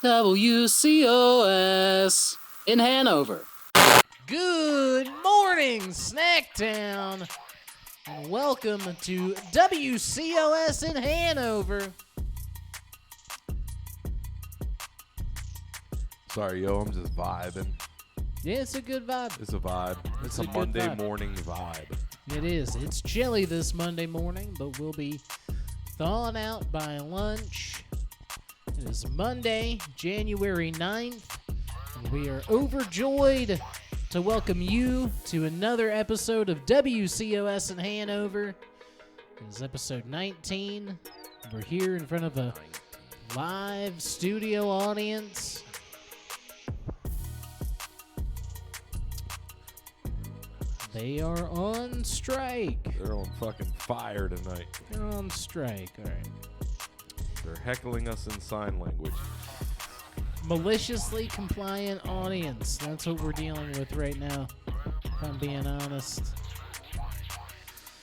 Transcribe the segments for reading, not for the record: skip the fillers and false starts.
WCOS in Hanover. Good morning, Snacktown, and welcome to WCOS in Hanover. Sorry, yo, I'm just vibing. Yeah, it's a good vibe. It's a vibe. It's a good Monday vibe. morning vibe. It is. It's chilly this Monday morning, but we'll be thawing out by lunch. It is Monday, January 9th, and we are overjoyed to welcome you to another episode of WCOS in Hanover. It is episode 19. We're here in front of a live studio audience. They are on strike. They're on fucking fire tonight. They're on strike, all right. They're heckling us in sign language. Maliciously compliant audience. That's what we're dealing with right now, if I'm being honest.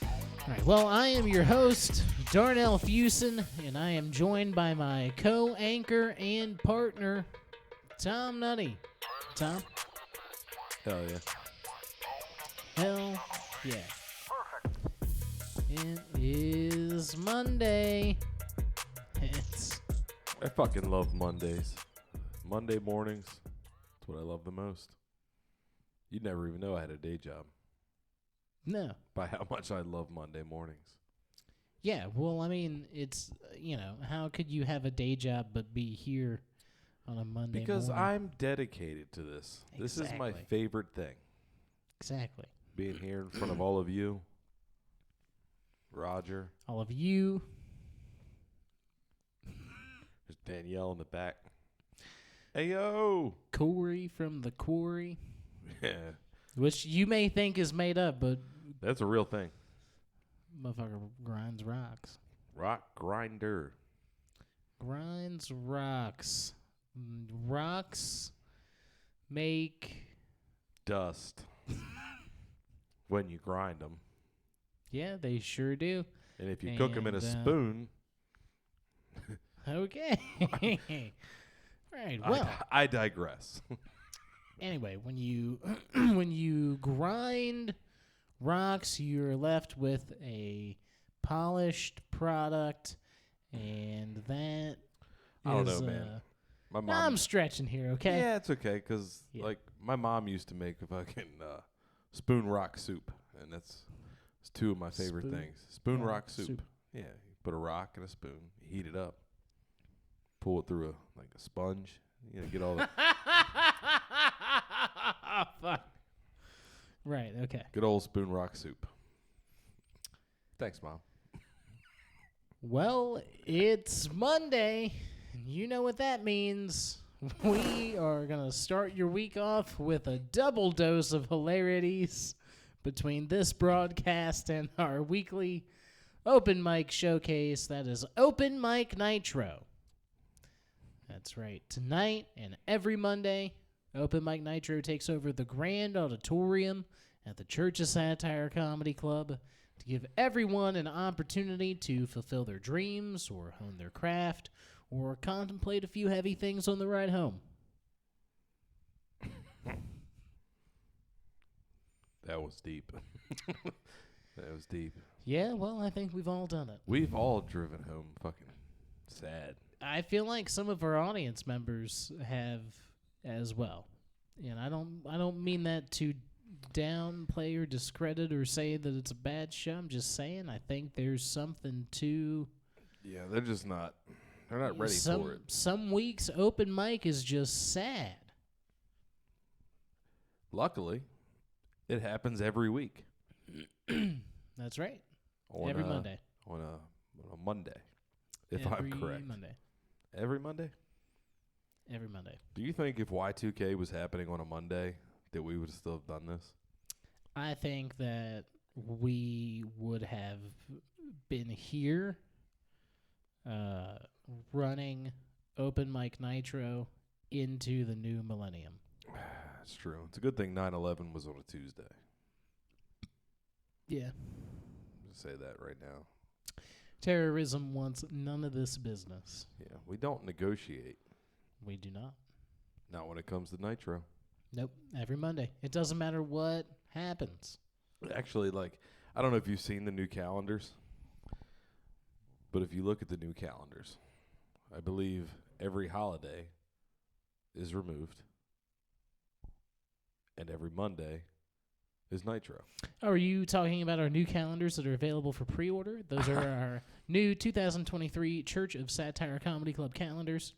All right, well, I am your host, Darnell Fuson, and I am joined by my co-anchor and partner, Tom Nutty. Tom? Hell yeah. Hell yeah. It is Monday. I fucking love Mondays. Monday mornings. That's what I love the most. You'd never even know I had a day job. No. By how much I love Monday mornings. Yeah, well, I mean, it's, how could you have a day job but be here on a Monday Because morning? I'm dedicated to this. Exactly. This is my favorite thing. Exactly. Being here in front of all of you. Roger. All of you. There's Danielle in the back. Hey, yo. Corey from the Quarry. Yeah. Which you may think is made up, but That's a real thing. motherfucker grinds rocks. Rock grinder. Grinds rocks. Rocks make... Dust. When you grind them. Yeah, they sure do. And if you cook them in a And, spoon. Okay. Right. Well, I digress. anyway, when you when you grind rocks, you're left with a polished product, and that I don't is, know, man. My mom. I'm stretching here, okay? Yeah, it's okay, because like my mom used to make a fucking spoon rock soup, and it's two of my favorite things. Spoon rock soup. Yeah, you put a rock in a spoon, you heat it up, pull it through a sponge, get all the Fuck. Right. Okay. good old spoon rock soup. Thanks, Mom. Well, it's Monday, and you know what that means. We are going to start your week off with a double dose of hilarities between this broadcast and our weekly open mic showcase. That is Open Mic Nitro. That's right. Tonight and every Monday, Open Mic Nitro takes over the Grand Auditorium at the Church of Satire Comedy Club to give everyone an opportunity to fulfill their dreams or hone their craft or contemplate a few heavy things on the ride home. That was deep. That was deep. Yeah, well, I think we've all done it. We've all driven home fucking sad. I feel like some of our audience members have as well. And I don't mean that to downplay or discredit or say that it's a bad show. I'm just saying I think there's something to... Yeah, they're just not... They're not ready for it. Some weeks open mic is just sad. Luckily, it happens every week. That's right. Every Monday. On a Monday, if every I'm correct. Monday. Every Monday? Every Monday. Do you think if Y2K was happening on a Monday that we would still have done this? I think that we would have been here running Open Mic Nitro into the new millennium. That's true. It's a good thing 9/11 was on a Tuesday. Yeah. Just say that right now. Terrorism wants none of this business. Yeah, we don't negotiate. We do not. Not when it comes to Nitro. Nope. Every Monday. It doesn't matter what happens. Actually, like, I don't know if you've seen the new calendars, but if you look at the new calendars, I believe every holiday is removed, and every Monday is Nitro. Oh, are you talking about our new calendars that are available for pre-order? Those are our new 2023 Church of Satire Comedy Club calendars.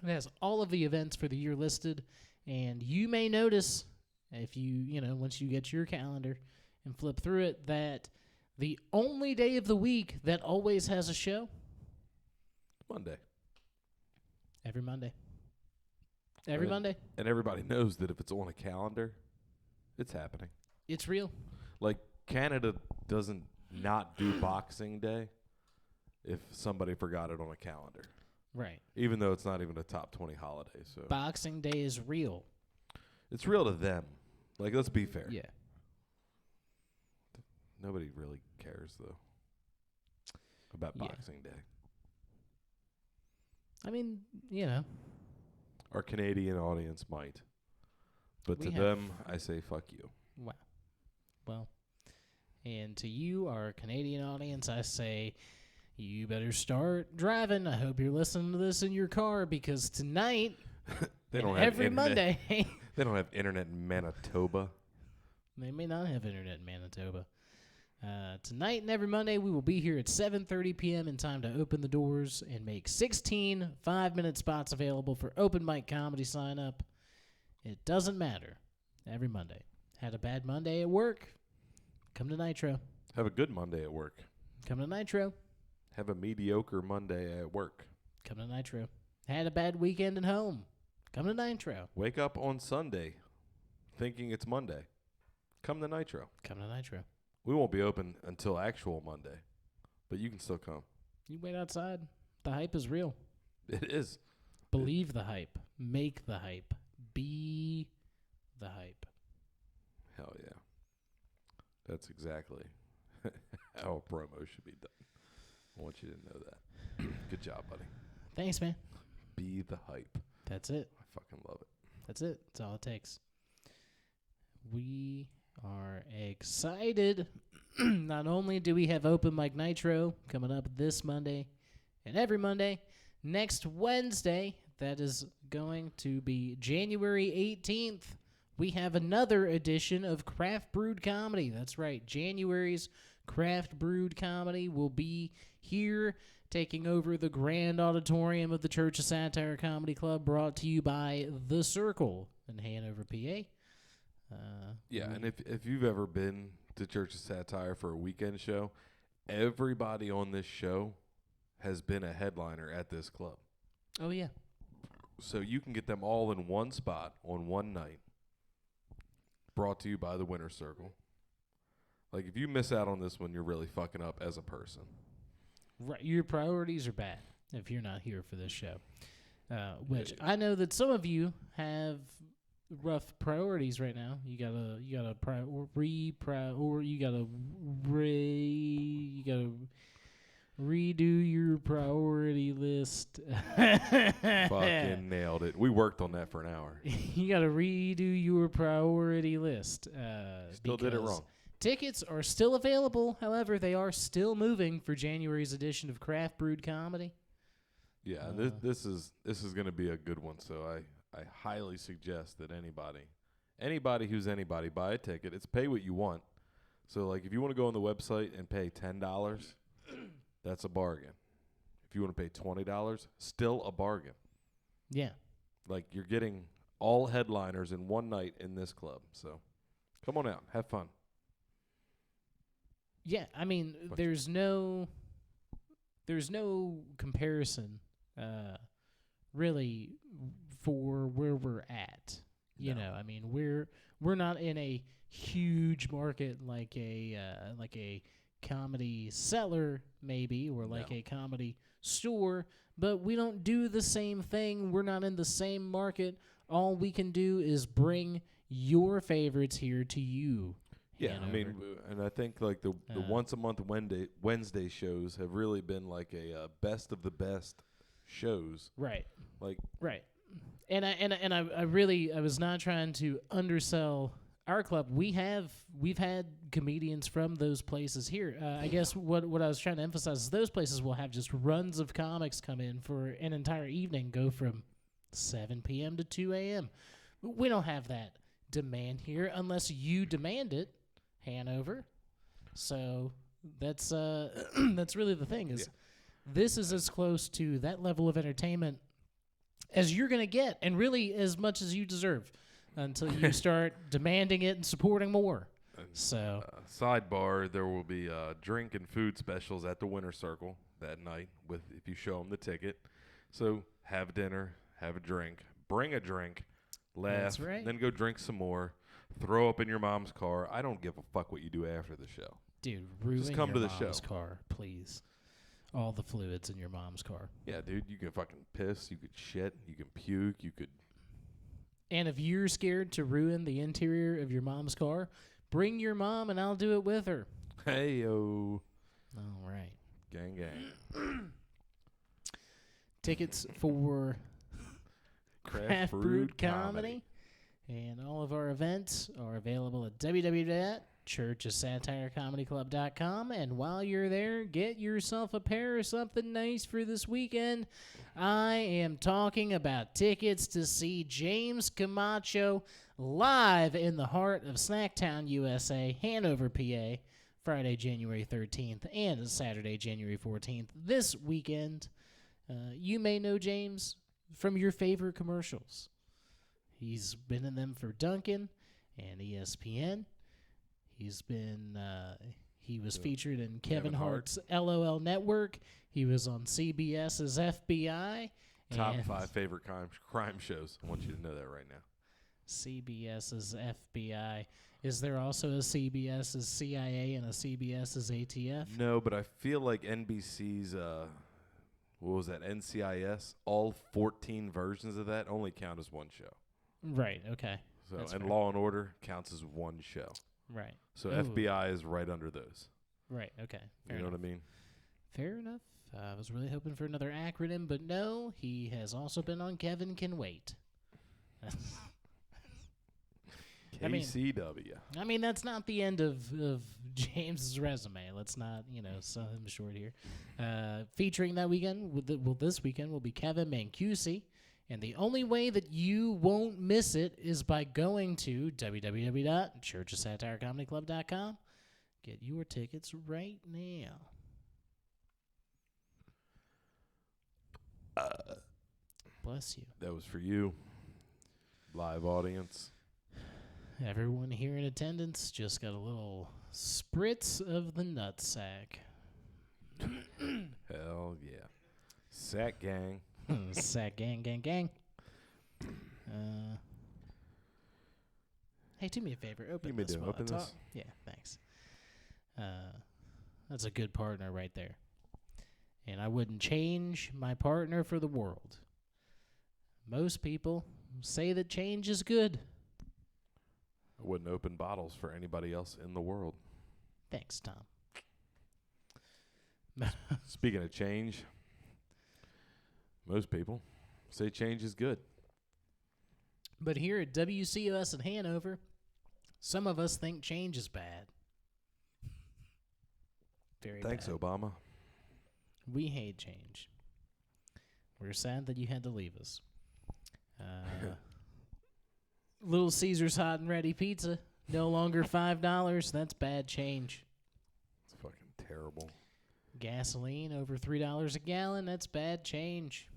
It has all of the events for the year listed, and you may notice if once you get your calendar and flip through it, that the only day of the week that always has a show, Monday. every Monday. Every Monday. And everybody knows that if it's on a calendar, it's happening. It's real. Like, Canada doesn't not do Boxing Day if somebody forgot it on a calendar. Right. Even though it's not even a top 20 holiday. So Boxing Day is real. it's real to them. Like, let's be fair. Yeah. Nobody really cares, though, about Boxing Day. I mean, Our Canadian audience might. But to We them, I say, fuck you. Wow. Well, and to you, our Canadian audience, I say, you better start driving. I hope you're listening to this in your car, because tonight, They don't and have every internet. Monday, They don't have internet in Manitoba. they may not have internet in Manitoba. Tonight and every Monday, we will be here at 7:30 p.m. in time to open the doors and make 16 5-minute spots available for open mic comedy sign-up. It doesn't matter. Every Monday. Had a bad Monday at work? Come to Nitro. Have a good Monday at work. Come to Nitro. Have a mediocre Monday at work. Come to Nitro. Had a bad weekend at home? Come to Nitro. Wake up on Sunday thinking it's Monday. Come to Nitro. Come to Nitro. We won't be open until actual Monday, but you can still come. You wait outside. The hype is real. It is. Believe the hype. Make the hype. Be the hype. Hell yeah. That's exactly how a promo should be done. I want you to know that. Good job, buddy. Thanks, man. Be the hype. That's it. I fucking love it. That's it. That's all it takes. We are excited. Not only do we have Open Mic Nitro coming up this Monday and every Monday, next Wednesday, that is going to be January 18th, we have another edition of Craft Brewed Comedy. That's right. January's Craft Brewed Comedy will be here, taking over the grand auditorium of the Church of Satire Comedy Club, brought to you by The Circle in Hanover, PA. And if you've ever been to Church of Satire for a weekend show, everybody on this show has been a headliner at this club. Oh, yeah. So you can get them all in one spot on one night, brought to you by the Winter Circle. Like, if you miss out on this one, you're really fucking up as a person. Right, your priorities are bad if you're not here for this show. Which I know that some of you have rough priorities right now. You gotta redo your priority list. Fucking nailed it. We worked on that for an hour. You gotta redo your priority list. Still did it wrong. Tickets are still available. However, they are still moving for January's edition of Craft Brewed Comedy. Yeah, this is going to be a good one. So I highly suggest that anybody who's anybody, buy a ticket. It's pay what you want. So, like, if you want to go on the website and pay $10, that's a bargain. If you want to pay $20, still a bargain. Yeah. Like, you're getting all headliners in one night in this club. So come on out, have fun. Yeah, I mean, there's no comparison, really, for where we're at. You know, I mean, we're not in a huge market like a comedy cellar maybe, or like a comedy store, but we don't do the same thing. We're not in the same market. All we can do is bring your favorites here to you. Yeah, Hanover. I mean, and I think like the once a month Wednesday shows have really been like a best of the best shows. Right. Like, Right. And I was not trying to undersell our club. We've had comedians from those places here. I guess what I was trying to emphasize is those places will have just runs of comics come in for an entire evening, go from 7 p.m. to 2 a.m. We don't have that demand here unless you demand it, Hanover. So that's that's really the thing is this is as close to that level of entertainment as you're going to get, and really as much as you deserve until you start demanding it and supporting more. So, sidebar, there will be drink and food specials at the Winter Circle that night with if you show them the ticket. So have dinner, have a drink, bring a drink, laugh, then go drink some more, throw up in your mom's car. I don't give a fuck what you do after the show. Dude, ruin Just come your to the mom's show. car, please. All the fluids in your mom's car. Yeah, dude, you can fucking piss, you could shit, you can puke, you could... And if you're scared to ruin the interior of your mom's car, bring your mom and I'll do it with her. Hey-o. All right. Gang, gang. Tickets for Craft Brewed Comedy and all of our events are available at www.churchofsatirecomedyclub.com. And while you're there, get yourself a pair of something nice for this weekend. I am talking about tickets to see James Comacho live in the heart of Snacktown, USA, Hanover, PA, Friday, January 13th and Saturday, January 14th. This weekend, you may know James from your favorite commercials. He's been in them for Dunkin' and ESPN. He was featured in Kevin Hart's LOL Network. He was on CBS's FBI. Top 5 favorite crime shows. I want you to know that right now. CBS's FBI. Is there also a CBS's CIA and a CBS's ATF? No, but I feel like NBC's, what was that, NCIS, all 14 versions of that only count as one show. Right, okay. So, That's and fair. Law and Order counts as one show. Right. So Ooh. FBI is right under those. Right, okay. You know what I mean? Fair enough. I was really hoping for another acronym, but no, he has also been on Kevin Can Wait. KCW. I mean, that's not the end of James's resume. Let's not, sell him short here. Featuring that weekend, this weekend will be Kevin Mancusi. And the only way that you won't miss it is by going to www.churchofsatirecomedyclub.com. Get your tickets right now. Bless you. That was for you, live audience. Everyone here in attendance just got a little spritz of the nutsack. Hell yeah. Sack gang. Sack gang, gang, gang. Hey, do me a favor. Open You may this do. while Open I talk. this. Yeah, thanks. That's a good partner right there. And I wouldn't change my partner for the world. Most people say that change is good. I wouldn't open bottles for anybody else in the world. Thanks, Tom. Speaking of change, most people say change is good. But here at WCOS in Hanover, some of us think change is bad. Very Thanks, bad. Obama. We hate change. We're sad that you had to leave us. Little Caesar's Hot and Ready Pizza, no longer $5. That's bad change. It's fucking terrible. Gasoline over $3 a gallon. That's bad change.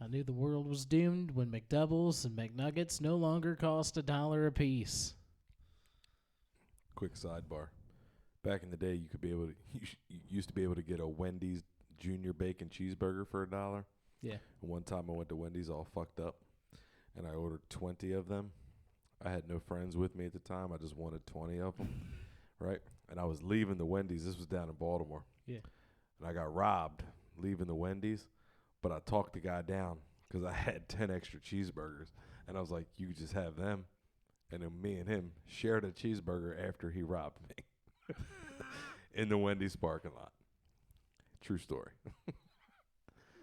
I knew the world was doomed when McDoubles and McNuggets no longer cost $1 a piece. Quick sidebar. Back in the day, you could be able to. You used to be able to get a Wendy's Junior Bacon Cheeseburger for $1. Yeah. And one time I went to Wendy's all fucked up, and I ordered 20 of them. I had no friends with me at the time. I just wanted 20 of them, right? And I was leaving the Wendy's. This was down in Baltimore. Yeah. And I got robbed leaving the Wendy's, but I talked the guy down because I had 10 extra cheeseburgers. And I was like, you just have them. And then me and him shared a cheeseburger after he robbed me in the Wendy's parking lot. True story.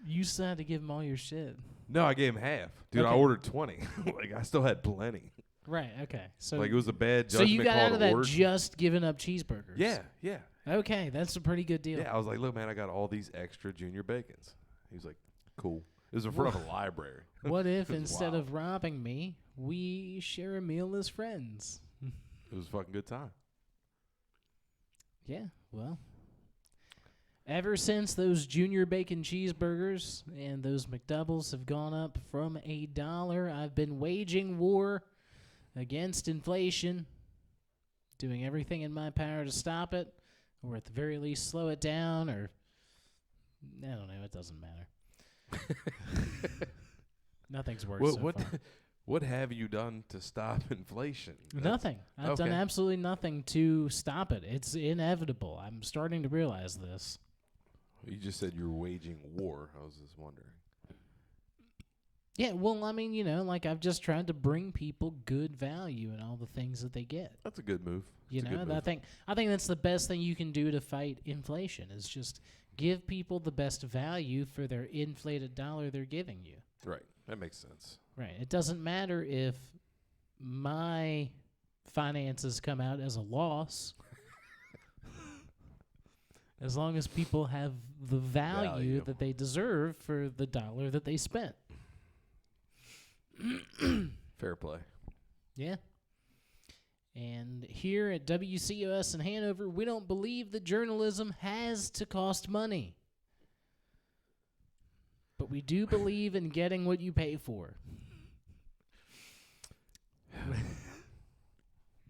You still had to give him all your shit. No, I gave him half. Dude, I Okay. ordered 20. Like, I still had plenty. Right, okay. So Like, it was a bad so judgment you got call out of to that order. just giving up cheeseburgers. Yeah, yeah. Okay, that's a pretty good deal. Yeah, I was like, look, man, I got all these extra junior bacons. He was like, cool. It was in front of a library. What if It was instead wild. of robbing me, we share a meal as friends? It was a fucking good time. Yeah, well. Ever since those junior bacon cheeseburgers and those McDoubles have gone up from $1, I've been waging war against inflation, doing everything in my power to stop it, or at the very least slow it down, or I don't know, it doesn't matter. Nothing's worked so far. What have you done to stop inflation? Nothing. I've done okay. absolutely nothing to stop it. It's inevitable. I'm starting to realize this. You just said you were waging war. I was just wondering. Yeah, well, I mean, like I've just tried to bring people good value in all the things that they get. That's a good move. You That's a know, good move. I think that's the best thing you can do to fight inflation is just give people the best value for their inflated dollar they're giving you. Right. That makes sense. Right. It doesn't matter if my finances come out as a loss. As long as people have the value that they deserve for the dollar that they spent. Fair play. Yeah. And here at WCOS in Hanover, we don't believe that journalism has to cost money. But we do believe in getting what you pay for.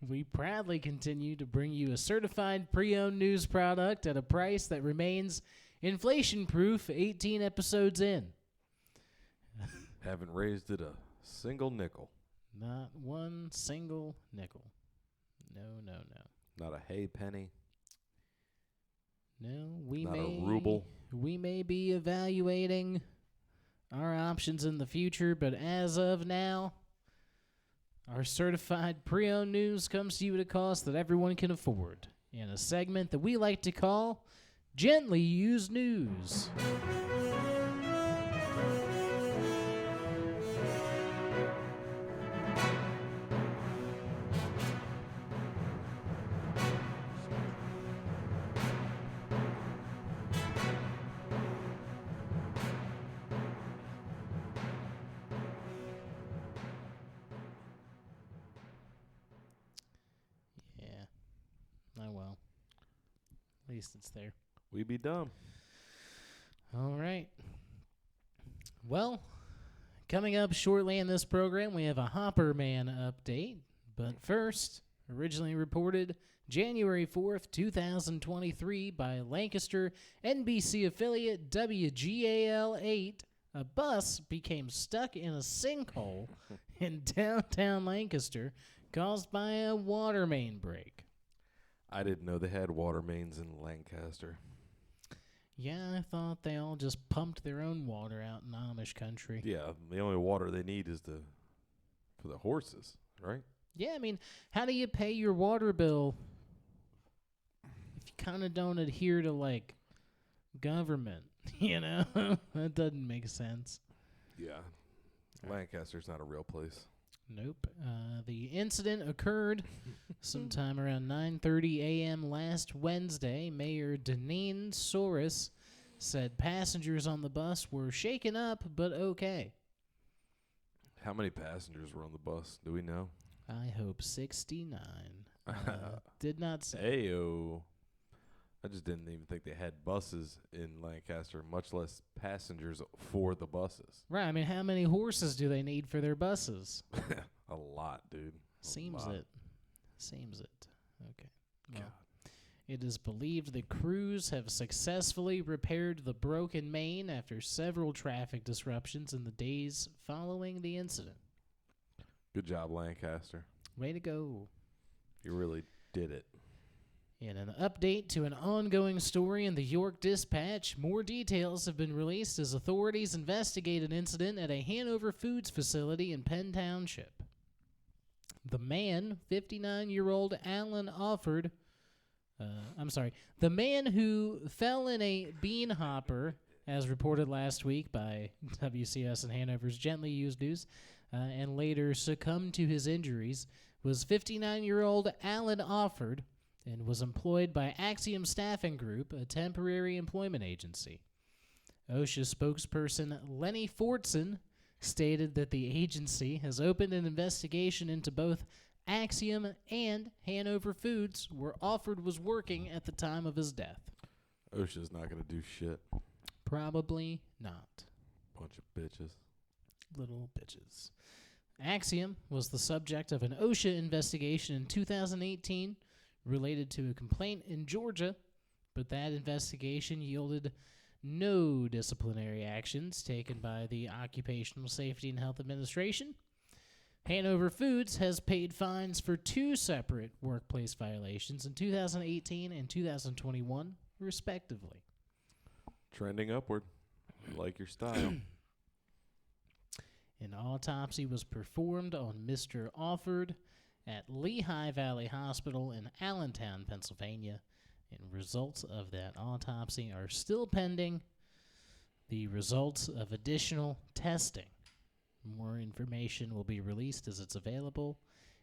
We proudly continue to bring you a certified pre-owned news product at a price that remains inflation-proof 18 episodes in. Haven't raised it a single nickel. Not one single nickel. No. Not a hay penny. No, Not a ruble. We may be evaluating our options in the future, but as of now, our certified pre-owned news comes to you at a cost that everyone can afford in a segment that we like to call Gently Used News. Oh, well. At least it's there. We be dumb. All right. Well, coming up shortly in this program, we have a Hopper Man update. But first, originally reported January 4th, 2023 by Lancaster NBC affiliate WGAL 8, a bus became stuck in a sinkhole in downtown Lancaster caused by a water main break. I didn't know they had water mains in Lancaster. Yeah, I thought they all just pumped their own water out in Amish country. Yeah, the only water they need is for the horses, right? Yeah, I mean, how do you pay your water bill if you kind of don't adhere to, like, government? You know? That doesn't make sense. Yeah. Lancaster's not a real place. Nope. The incident occurred sometime around 9:30 a.m. last Wednesday. Mayor Deneen Soros said passengers on the bus were shaken up but okay. How many passengers were on the bus? Do we know? I hope 69. Did not say. Ayo. I just didn't even think they had buses in Lancaster, much less passengers for the buses. Right. I mean, how many horses do they need for their buses? A lot, dude. Seems lot. it. Okay. Well, God. it is believed the crews have successfully repaired the broken main after several traffic disruptions in the days following the incident. Good job, Lancaster. Way to go. You really did it. In an update to an ongoing story in the York Dispatch, more details have been released as authorities investigate an incident at a Hanover Foods facility in Penn Township. The man, 59-year-old Alan the man who fell in a bean hopper as reported last week by WCOS In Hanover's Gently Used News, and later succumbed to his injuries, was 59-year-old Alan Offord, and was employed by Axiom Staffing Group, a temporary employment agency. OSHA spokesperson Lenny Fortson stated that the agency has opened an investigation into both Axiom and Hanover Foods, where Offord was working at the time of his death. OSHA's not going to do shit. Probably not. Bunch of bitches. Little bitches. Axiom was the subject of an OSHA investigation in 2018 related to a complaint in Georgia, but that investigation yielded no disciplinary actions taken by the Occupational Safety and Health Administration. Hanover Foods has paid fines for 2 separate workplace violations in 2018 and 2021, respectively. Trending upward. Like your style. An autopsy was performed on Mr. Offord at Lehigh Valley Hospital in Allentown, Pennsylvania, and results of that autopsy are still pending. The results of additional testing. More information will be released as it's available,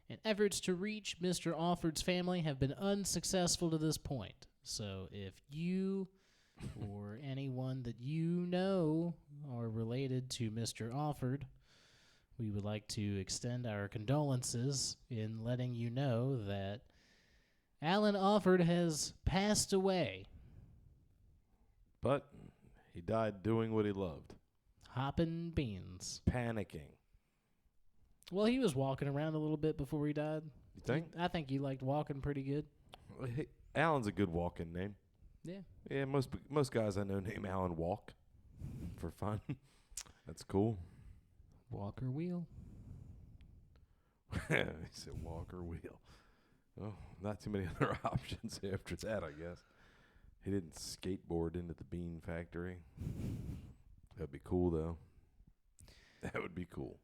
and efforts to reach Mr. Offord's family have been unsuccessful to this point. So if you or anyone that you know are related to Mr. Offord, we would like to extend our condolences in letting you know that Alan Offord has passed away. But he died doing what he loved. Hopping beans. Panicking. Well, he was walking around a little bit before he died. You think? I think you liked walking pretty good. Well, hey, Alan's a good walking name. Yeah. Yeah, most guys I know name Alan Walk for fun. That's cool. Walker wheel. He said Walker wheel. Oh, not too many other options after that, I guess. He didn't skateboard into the bean factory. That'd be cool, though. That would be cool.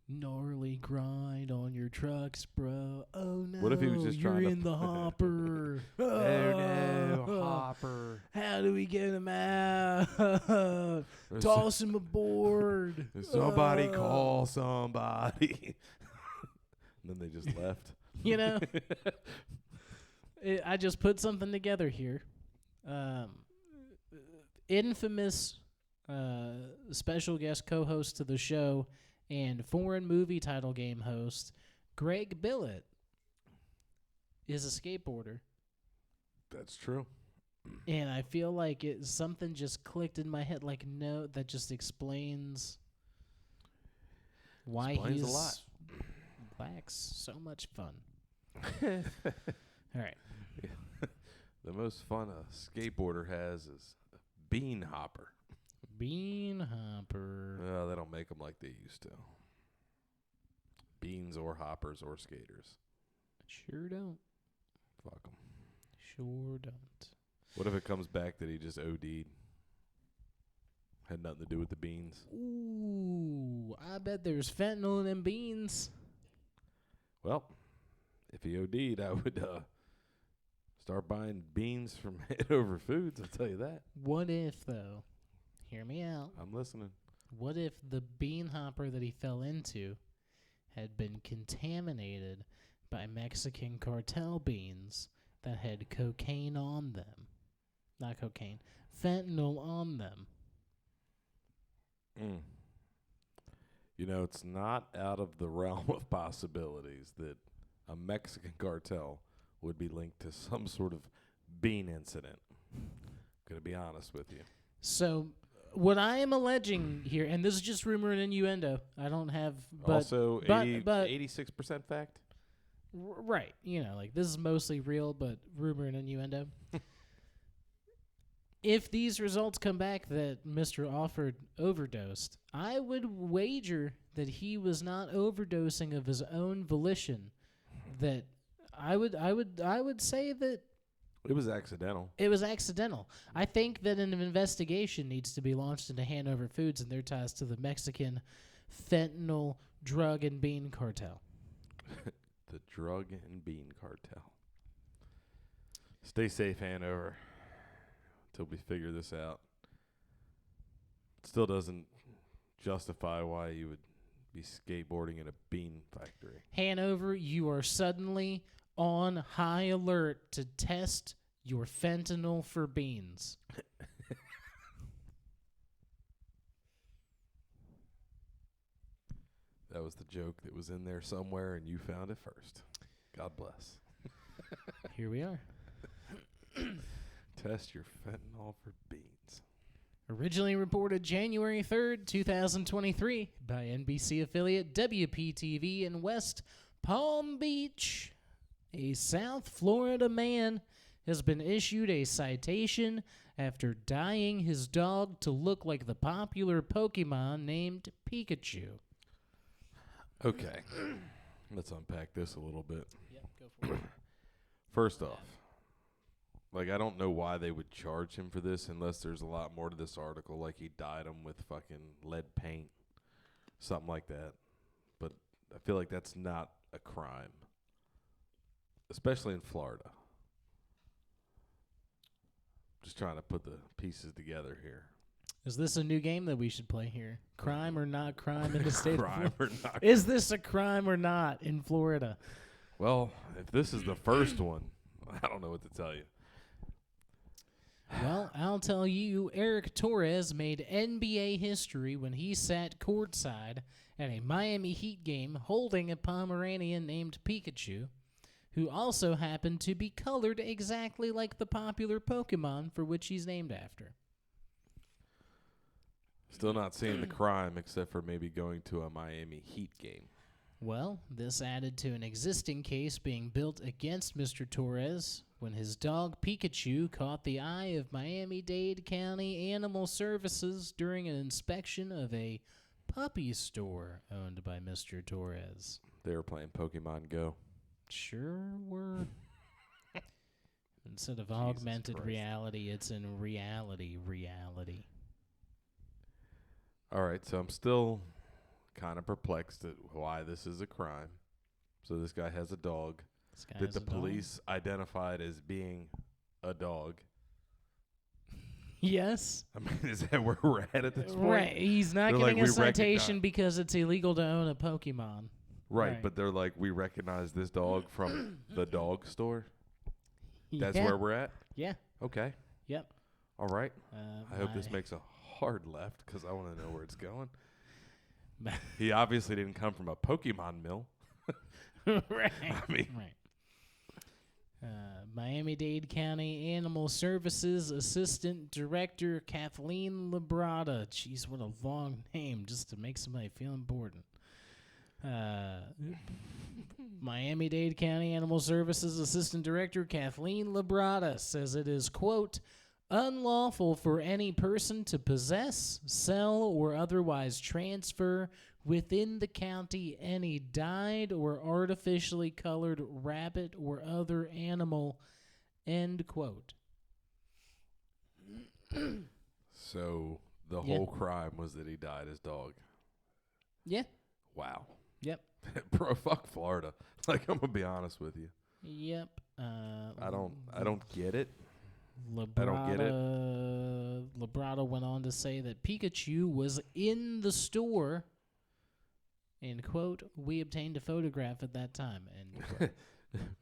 Gnarly grind on your trucks, bro. Oh, no. What if he was just you're trying to in the hopper. Oh, no, hopper. How do we get him out? Toss him aboard. Somebody call somebody. And then they just left. You know, I just put something together here. Infamous special guest co-host to the show and foreign movie title game host Greg Billett is a skateboarder. That's true. And I feel like something just clicked in my head. Like, no, that just explains why Explains a he's lot. Black's so much fun. All right. Yeah. The most fun a skateboarder has is a bean hopper. Bean hopper. They don't make them like they used to. Beans or hoppers or skaters. Sure don't. Fuck them. Sure don't. What if it comes back that he just OD'd? Had nothing to do with the beans. Ooh, I bet there's fentanyl in them beans. Well, if he OD'd, I would start buying beans from Hanover Foods, I'll tell you that. What if, though, hear me out, I'm listening. what if the bean hopper that he fell into had been contaminated by Mexican cartel beans that had cocaine on them? Not cocaine, fentanyl on them. Mm. You know, it's not out of the realm of possibilities that a Mexican cartel would be linked to some sort of bean incident. Gonna be honest with you. So, what I am alleging here, and this is just rumor and innuendo, I don't have, but Also, but 86% fact. Right, you know, like this is mostly real, but rumor and innuendo. If these results come back that Mr. Offord overdosed, I would wager that he was not overdosing of his own volition. That I would say that It was accidental. it was accidental. I think that an investigation needs to be launched into Hanover Foods and their ties to the Mexican fentanyl drug and bean cartel. The drug and bean cartel. Stay safe, Hanover, until we figure this out. Still doesn't justify why you would be skateboarding in a bean factory. Hanover, you are suddenly on high alert to test your fentanyl for beans. That was the joke that was in there somewhere, and you found it first. God bless. Here we are. Test your fentanyl for beans. Originally reported January 3rd, 2023 by NBC affiliate WPTV in West Palm Beach. A South Florida man has been issued a citation after dyeing his dog to look like the popular Pokemon named Pikachu. Okay. Let's unpack this a little bit. Yep, go for it. First off, like, I don't know why they would charge him for this unless there's a lot more to this article, like he dyed him with fucking lead paint, something like that. But I feel like that's not a crime, especially in Florida. Just trying to put the pieces together here. Is this a new game that we should play here? Crime or not crime in the state of Crime Florida? or not? Is this a crime or not in Florida? Well, if this is the first one, I don't know what to tell you. Well, I'll tell you, Eric Torres made NBA history when he sat courtside at a Miami Heat game holding a Pomeranian named Pikachu, who also happened to be colored exactly like the popular Pokemon for which he's named after. Still not seeing the crime except for maybe going to a Miami Heat game. Well, this added to an existing case being built against Mr. Torres when his dog Pikachu caught the eye of Miami-Dade County Animal Services during an inspection of a puppy store owned by Mr. Torres. They were playing Pokemon Go. Sure were. Instead of Jesus augmented Christ. reality, it's in reality. All right, so I'm still kind of perplexed at why this is a crime. So this guy has a dog This guy that has the a dog. police identified as being a dog. Yes. I mean, is that where we're at this point? Right. He's not They're getting like, a "We citation recognize-" because it's illegal to own a Pokemon. Right, Right. but they're like, we recognize this dog from the dog store. That's Yeah. where we're at? Yeah. Okay. Yep. All right. I hope this my- makes a hard left because I want to know where it's going. He obviously didn't come from a Pokemon mill. right. I mean, Right. Miami-Dade County Animal Services Assistant Director Kathleen Labrada. Jeez, what a long name just to make somebody feel important. Miami-Dade County Animal Services Assistant Director Kathleen Labrada says it is, quote, unlawful for any person to possess, sell, or otherwise transfer within the county any dyed or artificially colored rabbit or other animal, end quote. so the Yeah. whole crime was that he died his dog. Yeah. Wow. Yep. Bro, fuck Florida. Like, I'm gonna be honest with you. Yep. I don't get it. Labrada, I don't get it. Labrada went on to say that Pikachu was in the store, and, quote, we obtained a photograph at that time, end quote.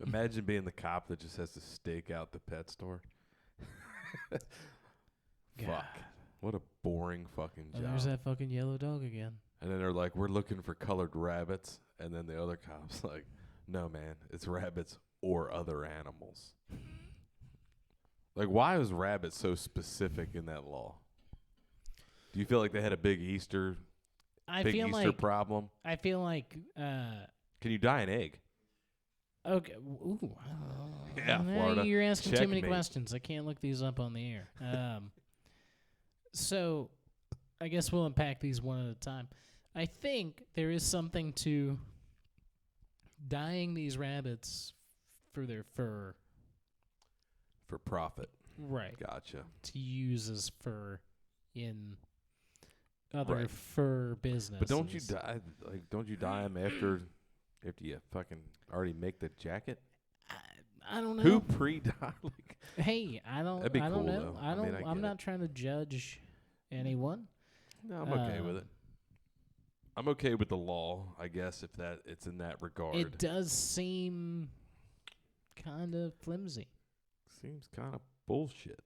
Imagine being the cop that just has to stake out the pet store. God. Fuck. What a boring fucking Oh, job. there's that fucking yellow dog again. And then they're like, we're looking for colored rabbits. And then the other cop's like, no, man, it's rabbits or other animals. Like, why is rabbit so specific in that law? Do you feel like they had a big Easter problem? I feel like Can you dye an egg? okay. Ooh. Yeah, now Florida. You're asking too many Checkmate. questions. I can't look these up on the air. So I guess we'll unpack these one at a time. I think there is something to dyeing these rabbits for their fur. For profit. Right. Gotcha. To use as fur in other Right. fur businesses. But don't you dye them after you fucking already make the jacket? I don't know. Who pre-dye? Like, Hey, I don't. That'd be I don't cool, know. though. I I mean, don't. I I'm get not it. trying to judge anyone. No, I'm okay with it. I'm okay with the law, I guess, if it's in that regard. It does seem kind of flimsy. Seems kind of bullshit.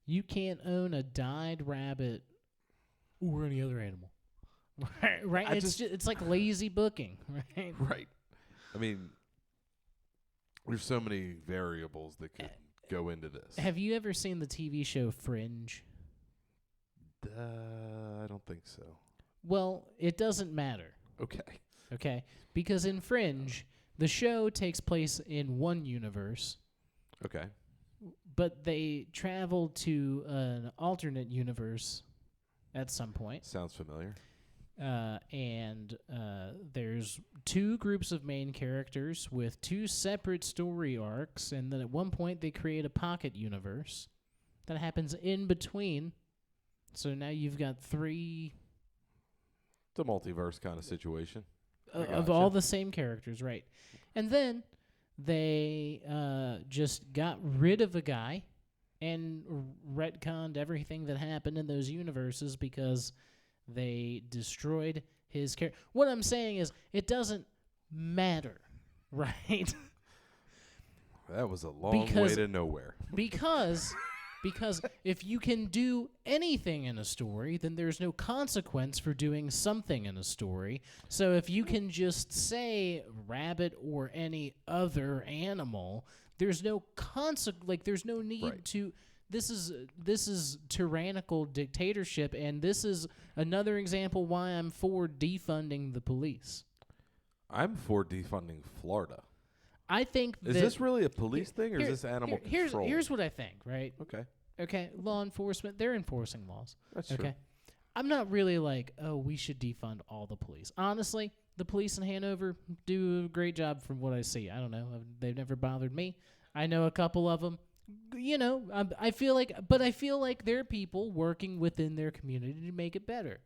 You can't own a dyed rabbit or any other animal. Right? It's like lazy booking, right? Right. I mean, there's so many variables that could go into this. Have you ever seen the TV show Fringe? I don't think so. Well, it doesn't matter. Okay. Because in Fringe, the show takes place in one universe. Okay. But they travel to an alternate universe at some point. Sounds familiar. And there's two groups of main characters with two separate story arcs, and then at one point they create a pocket universe that happens in between. So now you've got three... It's a multiverse kind of situation. Of all the same characters, right. And then they just got rid of a guy and retconned everything that happened in those universes because they destroyed his character. What I'm saying is it doesn't matter, right? That was a long way to nowhere. Because if you can do anything in a story, then there's no consequence for doing something in a story. So if you can just say rabbit or any other animal, there's no there's no need to. This is tyrannical dictatorship, and this is another example why I'm for defunding the police. I'm for defunding Florida. I think is this really a police thing, or is this animal control? Here's what I think, right? Okay, law enforcement, they're enforcing laws. That's true. I'm not really like, oh, we should defund all the police. Honestly, the police in Hanover do a great job from what I see. I don't know. They've never bothered me. I know a couple of them. You know, I feel like they're people working within their community to make it better.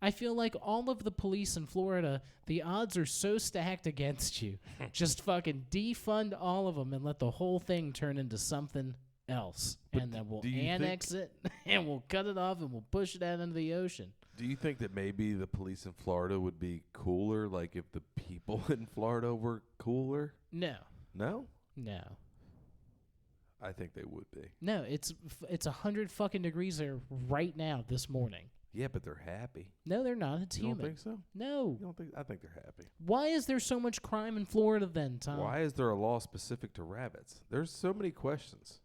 I feel like all of the police in Florida, the odds are so stacked against you. Just fucking defund all of them and let the whole thing turn into something else. And then we'll annex it and we'll cut it off and we'll push it out into the ocean. Do you think that maybe the police in Florida would be cooler, like if the people in Florida were cooler? No. No? No. I think they would be. No, it's 100 fucking degrees there right now this morning. Yeah, but they're happy. No, they're not. It's you humid. You don't think so? No. You don't think? I think they're happy. Why is there so much crime in Florida then, Tom? Why is there a law specific to rabbits? There's so many questions.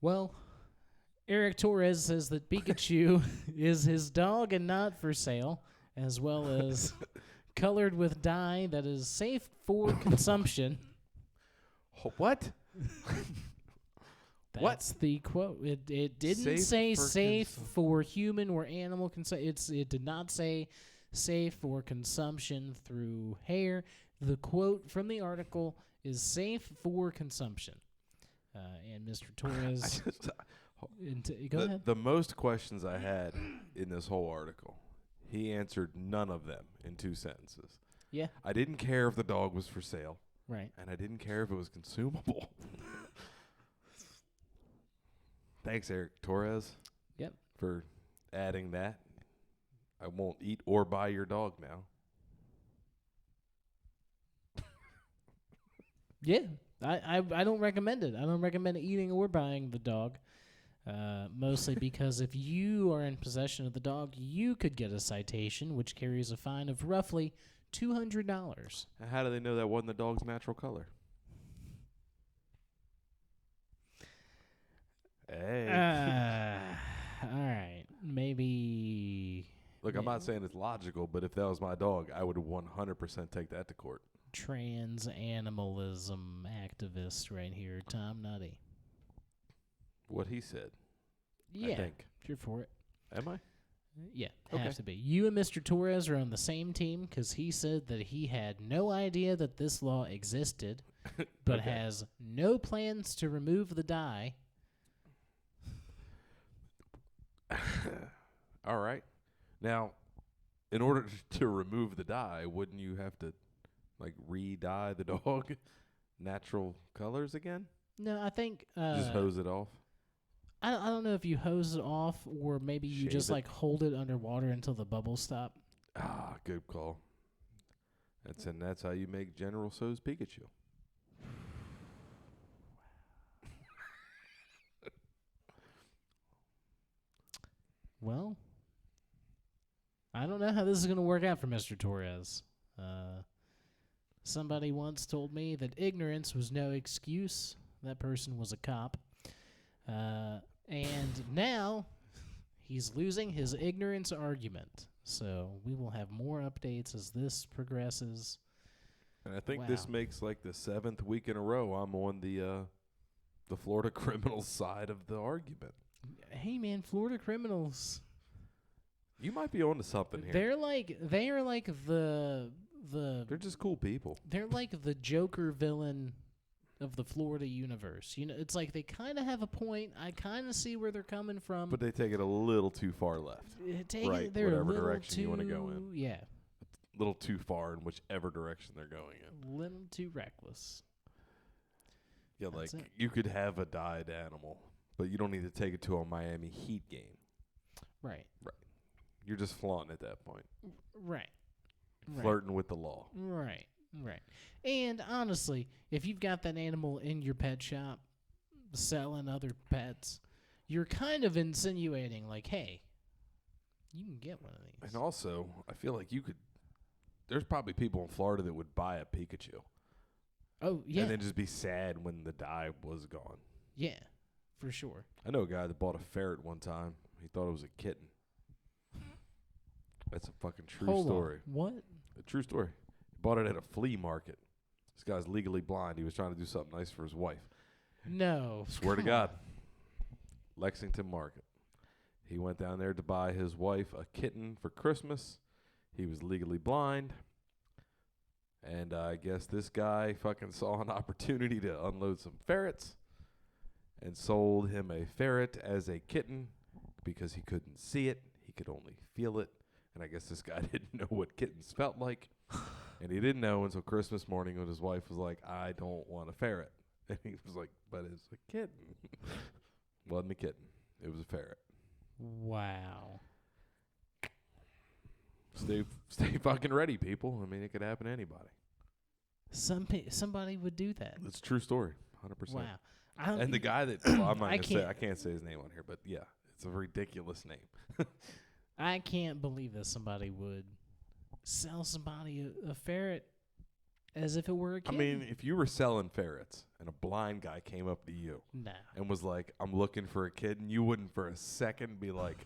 Well, Eric Torres says that Pikachu is his dog and not for sale, as well as colored with dye that is safe for consumption. What? That's the quote. It didn't say safe for human or animal consumption. It did not say safe for consumption through hair. The quote from the article is safe for consumption. And Mr. Torres, go ahead. The most questions I had in this whole article, he answered none of them in 2 sentences. Yeah. I didn't care if the dog was for sale. Right. And I didn't care if it was consumable. Thanks, Eric Torres. Yep. For adding that. I won't eat or buy your dog now. Yeah. I don't recommend it. I don't recommend eating or buying the dog. Mostly because if you are in possession of the dog, you could get a citation, which carries a fine of roughly $200. How do they know that wasn't the dog's natural color? Hey. All right. Maybe. Look, I'm not saying it's logical, but if that was my dog, I would 100% take that to court. Trans animalism activist right here, Tom Nutty. What he said. Yeah. I think. You're for it. Am I? Yeah, have to be. You and Mr. Torres are on the same team because he said that he had no idea that this law existed, but has no plans to remove the dye. All right. Now, in order to remove the dye, wouldn't you have to, like, re-dye the dog natural colors again? No, I think... just hose it off? I don't know if you hose it off or maybe you Shave just it. like hold it underwater until the bubbles stop. Ah, good call. That's how you make General So's Pikachu. Well, I don't know how this is going to work out for Mr. Torres. Somebody once told me that ignorance was no excuse. That person was a cop. And now he's losing his ignorance argument. So we will have more updates as this progresses. And I think this Wow. makes like the 7th week in a row I'm on the Florida criminal side of the argument. Hey man, Florida criminals. You might be onto something here. They are like the They're just cool people. they're like the Joker villain of the Florida universe. You know, it's like they kind of have a point. I kind of see where they're coming from. But they take it a little too far left. Right, They're whatever a little direction too, you wanna go in. Yeah, A little too far in whichever direction they're going in. a little too reckless. Yeah, That's like it. you could have a dyed animal, but you don't need to take it to a Miami Heat game. Right. You're just flaunting at that point. Right. Flirting with the law. Right. And honestly, if you've got that animal in your pet shop selling other pets, you're kind of insinuating like, hey, you can get one of these. And also, I feel like you could. There's probably people in Florida that would buy a Pikachu. Oh, yeah. And then just be sad when the dye was gone. Yeah, for sure. I know a guy that bought a ferret one time. He thought it was a kitten. That's a fucking true Hold story. on. What? A true story. He bought it at a flea market. This guy's legally blind. He was trying to do something nice for his wife. No. Swear to come God. on. Lexington Market. He went down there to buy his wife a kitten for Christmas. He was legally blind. And I guess this guy fucking saw an opportunity to unload some ferrets and sold him a ferret as a kitten because he couldn't see it. He could only feel it. And I guess this guy didn't know what kittens felt like. And he didn't know until Christmas morning when his wife was like, I don't want a ferret. And he was like, but it's a kitten. Wasn't a kitten. It was a ferret. Wow. Stay fucking ready, people. I mean, it could happen to anybody. Somebody would do that. It's a true story, 100%. Wow. And the guy that well, I'm not I gonna say can't- I can't say his name on here, but yeah, it's a ridiculous name. I can't believe that somebody would sell somebody a ferret as if it were a I kitten. mean, if you were selling ferrets and a blind guy came up to you no. and was like, "I'm looking for a kitten," you wouldn't for a second be like,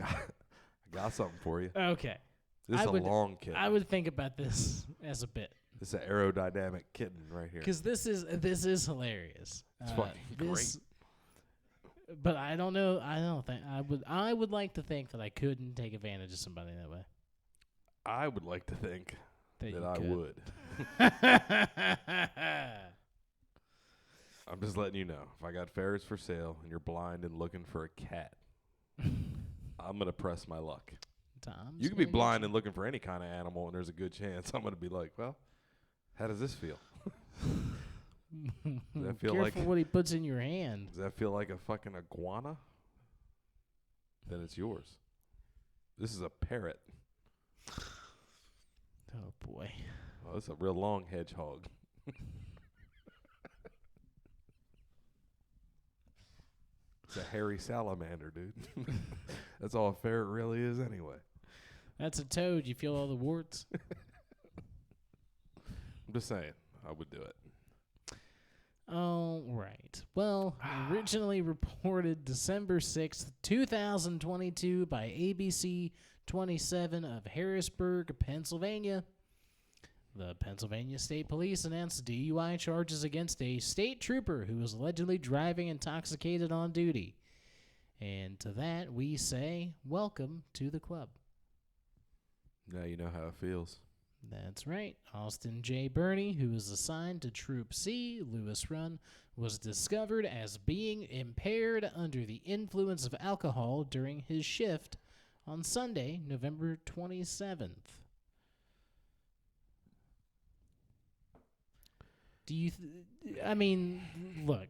"I got something for you." Okay. This is I a would- long kitten. I would think about this as a bit. This is an aerodynamic kitten right here. Because this is hilarious. It's fucking great. But I don't know. I don't think I would like to think that I couldn't take advantage of somebody that way. I would like to think That that you I could. would. I'm just letting you know. If I got ferrets for sale and you're blind and looking for a cat, I'm going to press my luck. Tom's You could be gonna get blind you. and looking for any kind of animal, and there's a good chance I'm going to be like, well, how does this feel? Does that feel Careful like what he puts in your hand. Does that feel like a fucking iguana? Then it's yours. This is a parrot. Oh boy. Oh, it's a real long hedgehog. It's a hairy salamander, dude. That's all a ferret really is anyway. That's a toad. You feel all the warts? I'm just saying, I would do it. Oh, right. Well, originally reported December 6th, 2022 by ABC 27 of Harrisburg, Pennsylvania. The Pennsylvania State Police announced DUI charges against a state trooper who was allegedly driving intoxicated on duty. And to that, we say, welcome to the club. Now you know how it feels. That's right. Austin J. Burney, who was assigned to Troop C, Lewis Run, was discovered as being impaired under the influence of alcohol during his shift on Sunday, November 27th. Do you... I mean, look.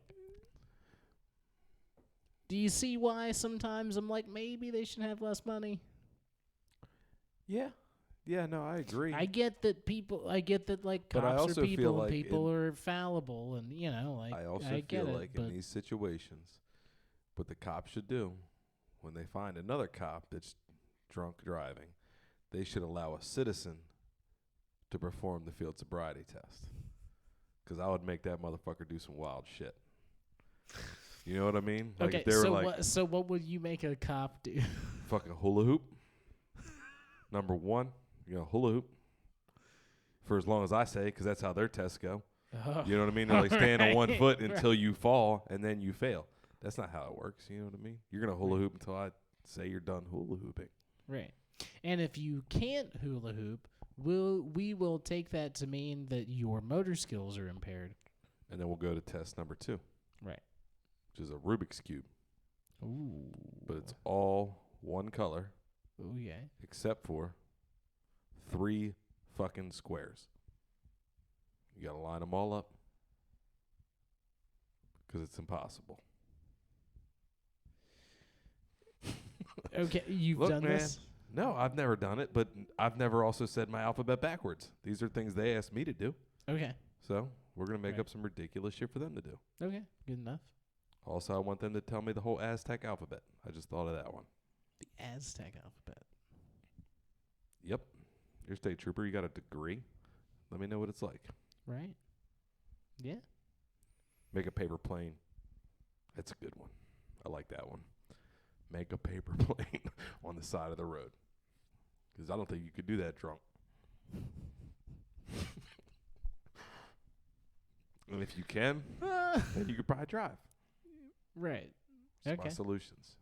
Do you see why sometimes I'm like, maybe they should have less money? Yeah. Yeah, no, I agree. I get that like But I cops also are feel people and like people are fallible, and like I also get feel it, like but in these situations, what the cops should do when they find another cop that's drunk driving, they should allow a citizen to perform the field sobriety test. Because I would make that motherfucker do some wild shit. You know what I mean? Like okay, if they were like, what would you make a cop do? fucking hula hoop. Number one, hula hoop. For as long as I say, because that's how their tests go. Oh, You know what I mean? They're like stand on one right, foot until you fall, and then you fail. That's not how it works. You know what I mean? You're going to hula hoop until I say you're done hula hooping. Right. And if you can't hula hoop, we will take that to mean that your motor skills are impaired. And then we'll go to test number 2. Right. Which is a Rubik's Cube. Ooh. But it's all one color. Oh, yeah. Except for 3 fucking squares. You got to line them all up. Because it's impossible. Okay, you've Look, done man, this? No, I've never done it, but I've never also said my alphabet backwards. These are things they asked me to do. Okay. So we're going to make Right. up some ridiculous shit for them to do. Okay, good enough. Also, I want them to tell me the whole Aztec alphabet. I just thought of that one. The Aztec alphabet. Yep. You're a state trooper. You got a degree. Let me know what it's like. Right? Yeah. Make a paper plane. That's a good one. I like that one. Make a paper plane on the side of the road. Because I don't think you could do that drunk. And if you can, then you could probably drive. Right. That's Okay. my solutions.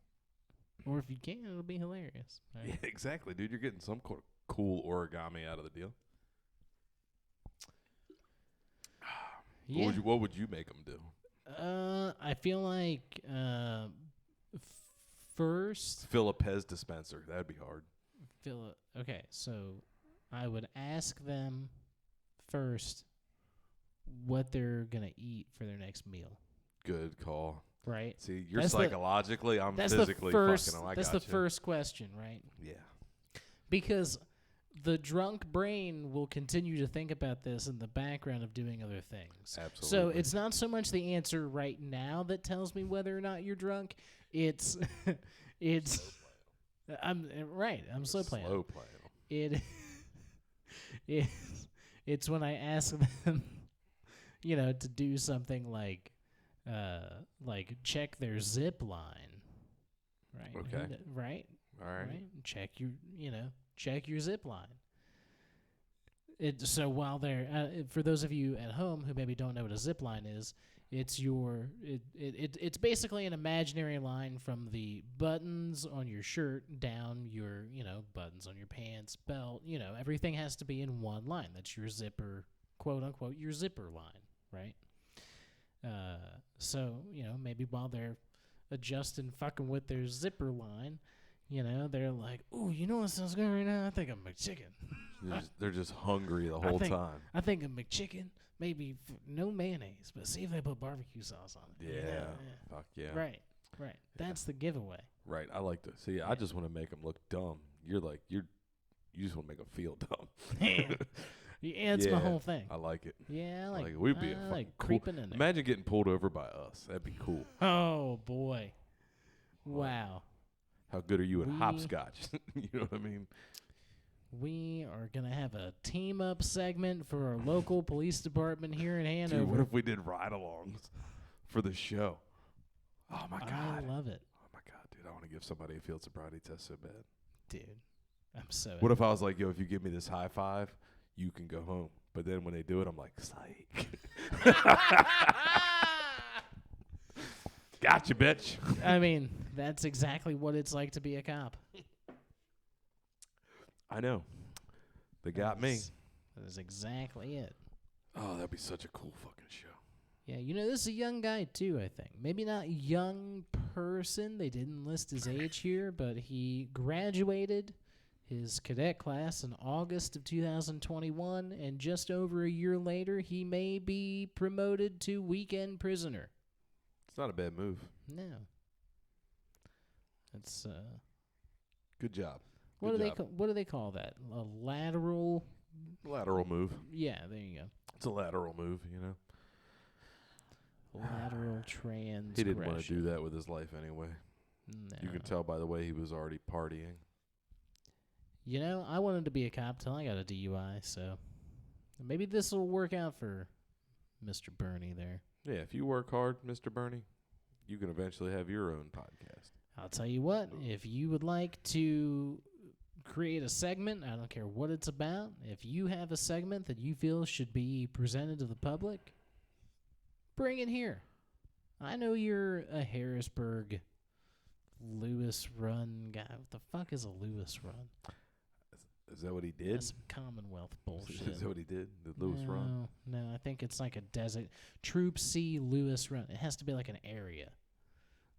Or if you can, it'll be hilarious. Right? Yeah, exactly, dude. You're getting some cool origami out of the deal. Yeah. What would you make them do? I feel like first Fill a Pez dispenser. That'd be hard. Okay, so I would ask them first what they're gonna eat for their next meal. Good call. Right. See, you're That's psychologically, I'm that's physically the first, fucking them. I That's gotcha. the first question, right? Yeah. Because the drunk brain will continue to think about this in the background of doing other things. Absolutely. So it's not so much the answer right now that tells me whether or not you're drunk. It's I'm slow playing. Slow playing. It's when I ask them, to do something like check their zip line, right? Okay. Right. All right. Check your zip line. So while they're for those of you at home who maybe don't know what a zip line is, it's basically an imaginary line from the buttons on your shirt down your buttons on your pants, belt. Everything has to be in one line. That's your zipper, quote unquote, your zipper line, right? So maybe while they're adjusting fucking with their zipper line, they're like, ooh, what sounds good right now? I think I'm McChicken. They're just hungry the whole time. I think a McChicken, maybe no mayonnaise, but see if they put barbecue sauce on it. Yeah. Fuck yeah. Right. That's the giveaway. Right. I like to see. I just want to make them look dumb. You just want to make them feel dumb. Yeah, that's my whole thing. I like it. Yeah, I like it. We'd be a I fucking like cool. creeping in there. Imagine getting pulled over by us. That'd be cool. Oh boy. Wow. How good are you at hopscotch? You know what I mean? We are going to have a team-up segment for our local police department here in Hanover. Dude, what if we did ride-alongs for the show? Oh, my God. I love it. Oh, my God, dude. I want to give somebody a field sobriety test so bad. Dude, I'm so What if I was like, yo, if you give me this high five, you can go home. But then when they do it, I'm like, psych. Gotcha, bitch. I mean, that's exactly what it's like to be a cop. I know. They got me. That is exactly it. Oh, that'd be such a cool fucking show. Yeah, this is a young guy, too, I think. Maybe not young person. They didn't list his age here, but he graduated his cadet class in August of 2021, and just over a year later, he may be promoted to weekend prisoner. It's not a bad move. No. It's Good job. what Good job. what do they call that? A lateral. Lateral move. Yeah, there you go. It's a lateral move, you know. Lateral transgression. He didn't want to do that with his life anyway. No. You can tell by the way he was already partying. You know, I wanted to be a cop till I got a DUI, so maybe this will work out for Mr. Bernie there. Yeah, if you work hard, Mr. Bernie, you can eventually have your own podcast. I'll tell you what, if you would like to create a segment, I don't care what it's about, if you have a segment that you feel should be presented to the public, bring it here. I know you're a Harrisburg Lewis Run guy. What the fuck is a Lewis Run? Is that what he did? That's some Commonwealth bullshit. Is that what he did? The Lewis Run? No, I think it's like a desert. Troop C Lewis Run. It has to be like an area.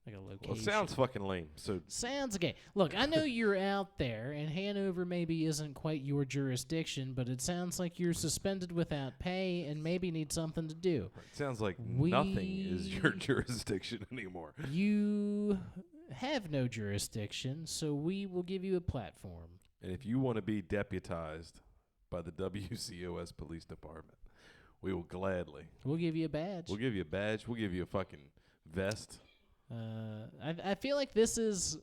Like a location. Well, it sounds fucking lame. So Sounds gay. Look, I know you're out there, and Hanover maybe isn't quite your jurisdiction, but it sounds like you're suspended without pay and maybe need something to do. it sounds like nothing is your jurisdiction anymore. You have no jurisdiction, so we will give you a platform. And if you want to be deputized by the WCOS Police Department, we will gladly. We'll give you a badge. We'll give you a badge. We'll give you a fucking vest. I feel like this is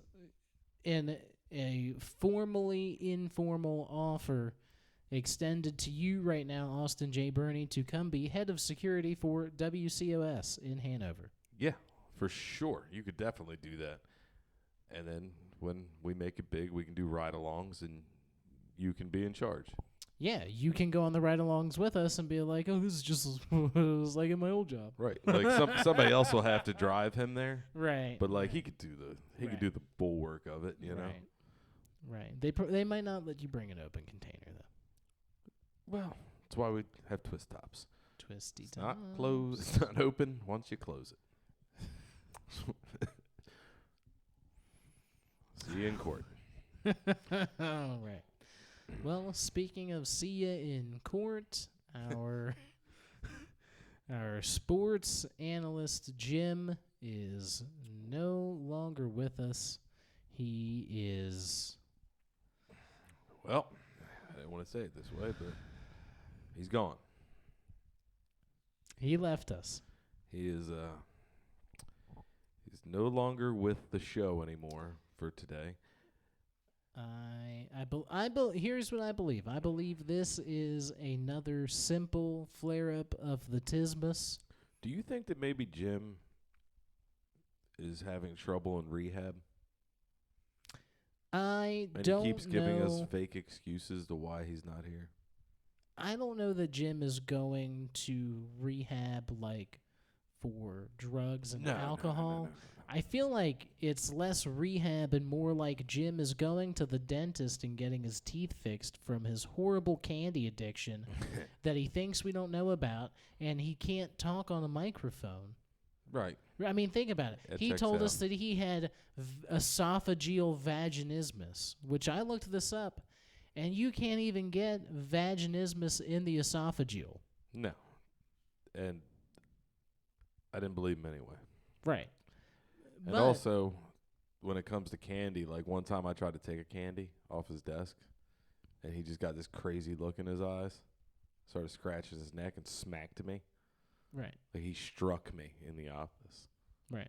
a formally informal offer extended to you right now, Austin J. Burney, to come be head of security for WCOS in Hanover. Yeah, for sure. You could definitely do that. And then when we make it big, we can do ride-alongs, and you can be in charge. Yeah, you can go on the ride-alongs with us and be like, oh, this is just what it was like in my old job. Right. Like somebody else will have to drive him there. Right. But like he could do the bulwark of it, you know. Right. They might not let you bring an open container though. Well, that's why we have twist tops. Twisty It's tops. not closed. It's not open once you close it. See you in court. All right. Well, speaking of see ya in court, our sports analyst Jim is no longer with us. He is. Well, I didn't want to say it this way, but he's gone. He left us. He is he's no longer with the show anymore for today. Here's what I believe. I believe this is another simple flare-up of the tismus. Do you think that maybe Jim is having trouble in rehab? I And don't he keeps giving us know. fake excuses to why he's not here. I don't know that Jim is going to rehab like for drugs and alcohol. No. I feel like it's less rehab and more like Jim is going to the dentist and getting his teeth fixed from his horrible candy addiction that he thinks we don't know about, and he can't talk on a microphone. Right. I mean, think about it. That He checks told out. us that he had esophageal vaginismus, which I looked this up, and you can't even get vaginismus in the esophageal. No. And I didn't believe him anyway. Right. And But- also, when it comes to candy, like one time I tried to take a candy off his desk, and he just got this crazy look in his eyes, started scratching his neck and smacked me. Right. Like he struck me in the office. Right.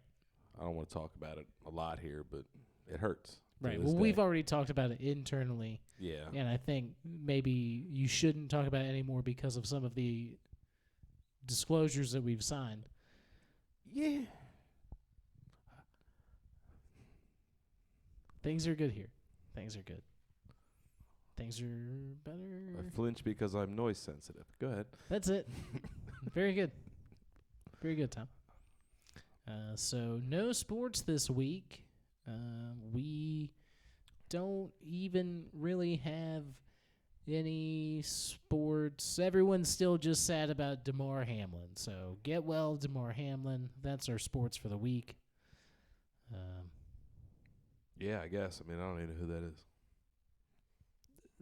I don't want to talk about it a lot here, but it hurts. to Right. this Well, day. we've already talked about it internally, Yeah. and I think maybe you shouldn't talk about it anymore because of some of the disclosures that we've signed. Yeah. Things are good here. Things are good. Things are better. I flinch because I'm noise sensitive. Go ahead. That's it. Very good. Very good, Tom. So no sports this week. We don't even really have any sports. Everyone's still just sad about DeMar Hamlin. So get well, DeMar Hamlin. That's our sports for the week. Yeah, I guess. I mean, I don't even know who that is.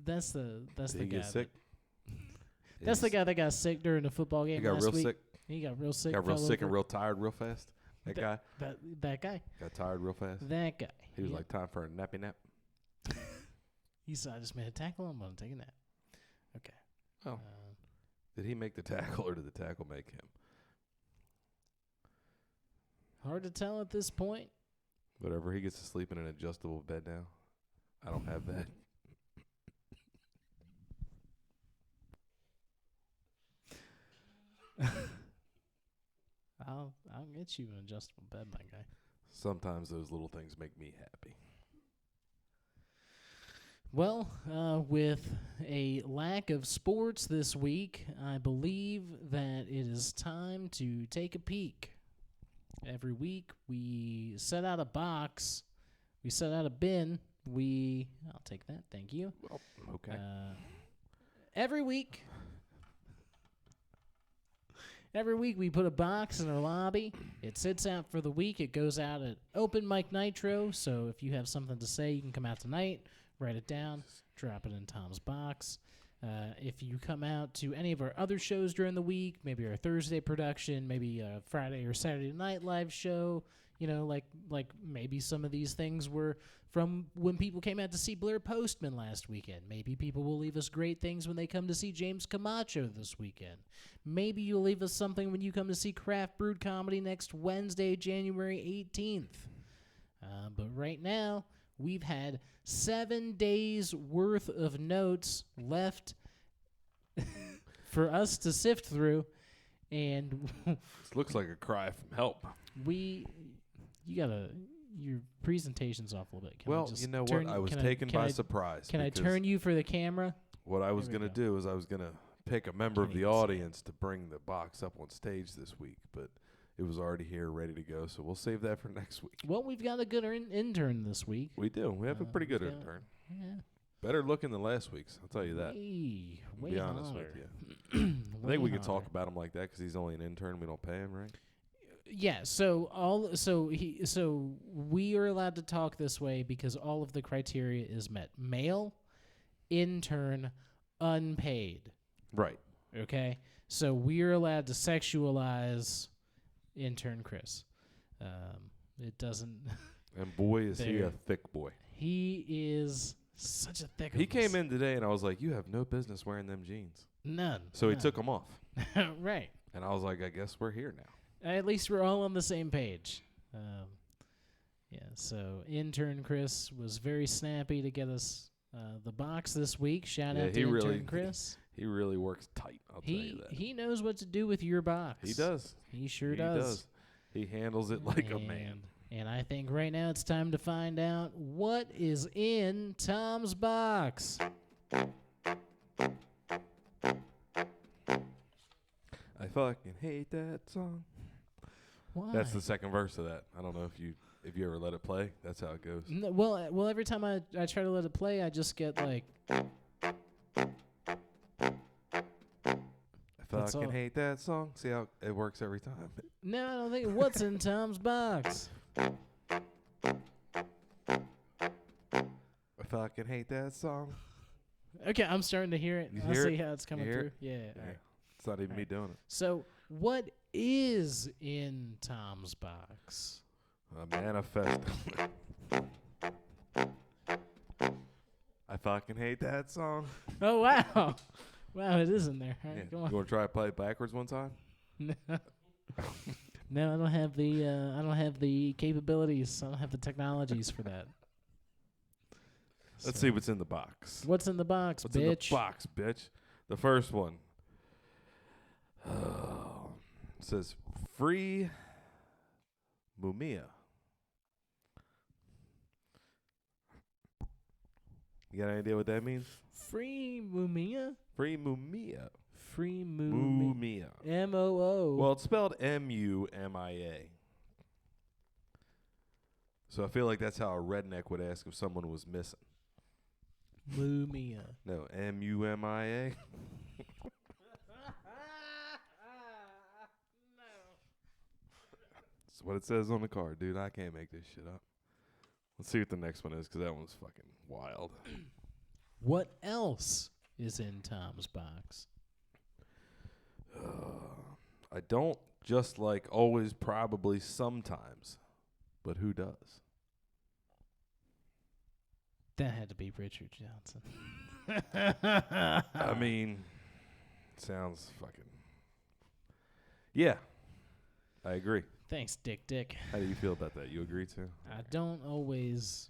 That's the Did he guy. get sick? That's the guy that got sick during the football game He got last real week. sick. He got real sick. Got real fell sick over. and real tired real fast. That guy? That guy. Got tired real fast? That guy. He was like, time for a nappy nap. He said, I just made a tackle. I'm going to take a nap. Okay. Oh. Did he make the tackle or did the tackle make him? Hard to tell at this point. Whatever. He gets to sleep in an adjustable bed now. I don't have that. I'll get you an adjustable bed, my guy. Sometimes those little things make me happy. Well, with a lack of sports this week, I believe that it is time to take a peek. Every week we set out a box, we set out a bin. I'll take that, thank you. Well, okay. Every week we put a box in our lobby. It sits out for the week. It goes out at open Mic Nitro. So if you have something to say, you can come out tonight, write it down, drop it in Tom's box. If you come out to any of our other shows during the week, maybe our Thursday production, maybe a Friday or Saturday night live show, like maybe some of these things were from when people came out to see Blair Postman last weekend. Maybe people will leave us great things when they come to see James Comacho this weekend. Maybe you'll leave us something when you come to see Craft Brewed Comedy next Wednesday, January 18th. But right now, we've had 7 days worth of notes left for us to sift through, and This looks like a cry from help. Your presentation's off a little bit. Well, you know what? I was taken by surprise. Can I turn you for the camera? What I was going to do is I was going to pick a member of the audience to bring the box up on stage this week, but it was already here, ready to go, so we'll save that for next week. Well, we've got a good intern this week. We do. We have a pretty good intern. Yeah. Better looking than last week's, I'll tell you that. Way be honest with you. I think we could talk about him like that because he's only an intern. We don't pay him, right? Yeah. So we are allowed to talk this way because all of the criteria is met. Male, intern, unpaid. Right. Okay. So we're allowed to sexualize intern Chris. It doesn't. And boy, is he a thick boy. He is such a thick. He came in today, and I was like, "You have no business wearing them jeans." None. So he took them off. Right. And I was like, "I guess we're here now." At least we're all on the same page. Yeah. So intern Chris was very snappy to get us the box this week. Shout out to intern Chris. He really works tight. I'll tell you that. He knows what to do with your box. He does. He sure does. He handles it like a man. And I think right now it's time to find out what is in Tom's box. I fucking hate that song. Why? That's the second verse of that. I don't know if you ever let it play. That's how it goes. No, well, every time I try to let it play, I just get like. I fucking hate that song. See how it works every time. No, I don't think. What's in Tom's box? I fucking hate that song. Okay, I'm starting to hear it. You I'll hear see it? how it's coming You hear through. it? Yeah. It's not even me doing it. So, what is in Tom's box? A manifesto. I fucking hate that song. Oh, wow. Wow, it is in there. All right, go on. You want to try to play it backwards one time? No, I don't have the capabilities. I don't have the technologies for that. Let's see what's in the box. What's in the box, What's bitch? in the box, bitch? The first one. It says free Mumia. You got any idea what that means? Free Mumia? Free Mumia. Free Mumia. M-O-O. Well, it's spelled M-U-M-I-A. So I feel like that's how a redneck would ask if someone was missing. Mumia. No, M-U-M-I-A. That's what it says on the card, dude. I can't make this shit up. Let's see what the next one is, because that one's fucking wild. What else is in Tom's box? I don't Just like always, probably, sometimes. But who does? That had to be Richard Johnson. I mean, sounds fucking... Yeah, I agree. Thanks, Dick. How do you feel about that? You agree too? I don't always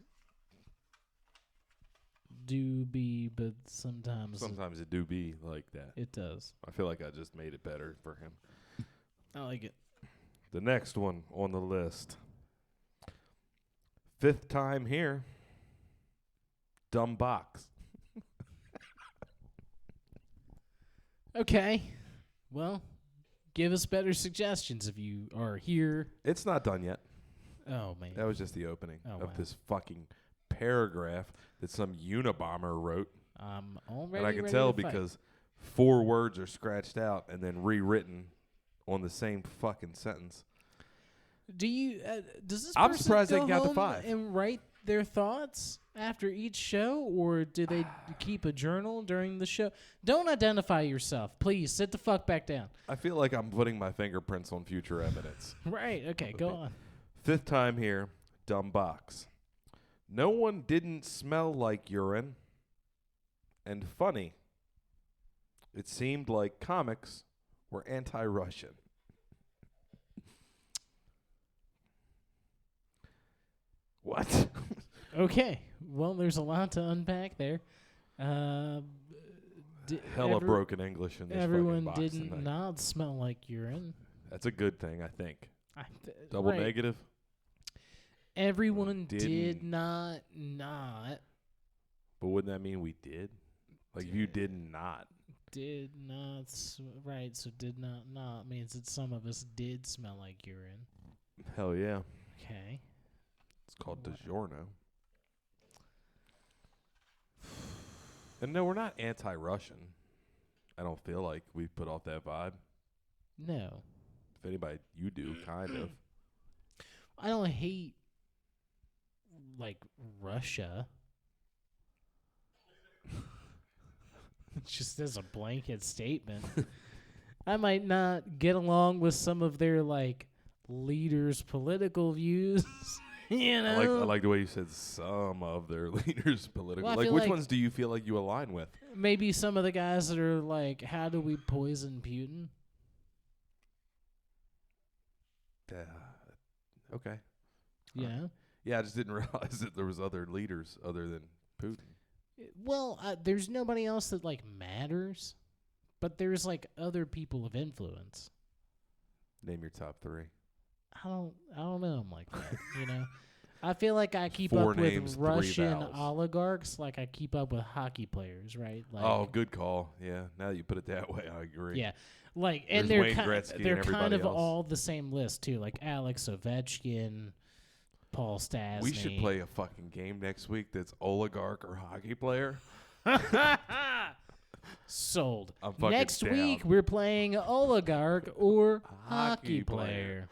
do be, but sometimes it do be like that. it does. I feel like I just made it better for him. I like it. The next one on the list. 5th time here. Dumb box. Okay. Well, give us better suggestions if you are here. It's not done yet. Oh, man. That was just the opening Oh, of wow. this fucking paragraph that some Unabomber wrote. I'm already And I can ready tell to fight. because 4 words are scratched out and then rewritten on the same fucking sentence. Do you? Does this I'm person surprised they go got to home 5. and write their thoughts after each show, or do they keep a journal during the show? Don't identify yourself, please. Sit the fuck back down. I feel like I'm putting my fingerprints on future evidence. Right. Okay. Go on. 5th time here, dumb box. No one didn't smell like urine. And funny, it seemed like comics were anti-Russian. What? Okay. Well, there's a lot to unpack there. Hella broken English in this Everyone fucking box didn't tonight. not smell like urine. That's a good thing, I think. Double Right. negative? Everyone Didn't. did not. But wouldn't that mean we did? Like, if you did not. Did not. Right. So did not means that some of us did smell like urine. Hell yeah. Okay. It's called DiGiorno. And no, we're not anti-Russian. I don't feel like we put off that vibe. No. If anybody, you do, kind of. I don't hate, like, Russia. Just as a blanket statement. I might not get along with some of their, like, leaders' political views. You know? I like the way you said some of their leaders' political. Well, I Like, feel which like- ones do you feel like you align with? Maybe some of the guys that are like, how do we poison Putin? Okay. You Alright. know? Yeah, I just didn't realize that there was other leaders other than Putin. Well, there's nobody else that, like, matters. But there's, like, other people of influence. Name your top 3. I don't know them like that, you know? I feel like I keep 4 up names, with 3 Russian vowels. oligarchs like I keep up with hockey players, right? Like, Oh, good call. Yeah, now that you put it that way, I agree. yeah. Like, and There's they're Wayne Gretzky and they're everybody kind of else. all the same list too, like Alex Ovechkin, Paul Stastny. We should play a fucking game next week that's oligarch or hockey player. Sold. I'm fucking Next down. week we're playing oligarch or Hockey hockey player. player.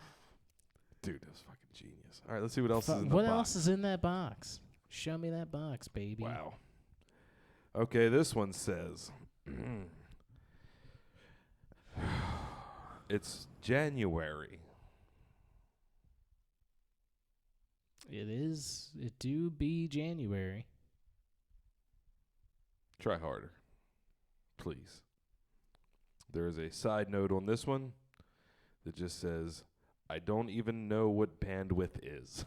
Dude, that's fucking genius. All right, let's see what else is in the What box. else is in that box? Show me that box, baby. Wow. Okay, this one says it's January. It is. It do be January. Try harder, please. There is a side note on this one that just says, I don't even know what bandwidth is.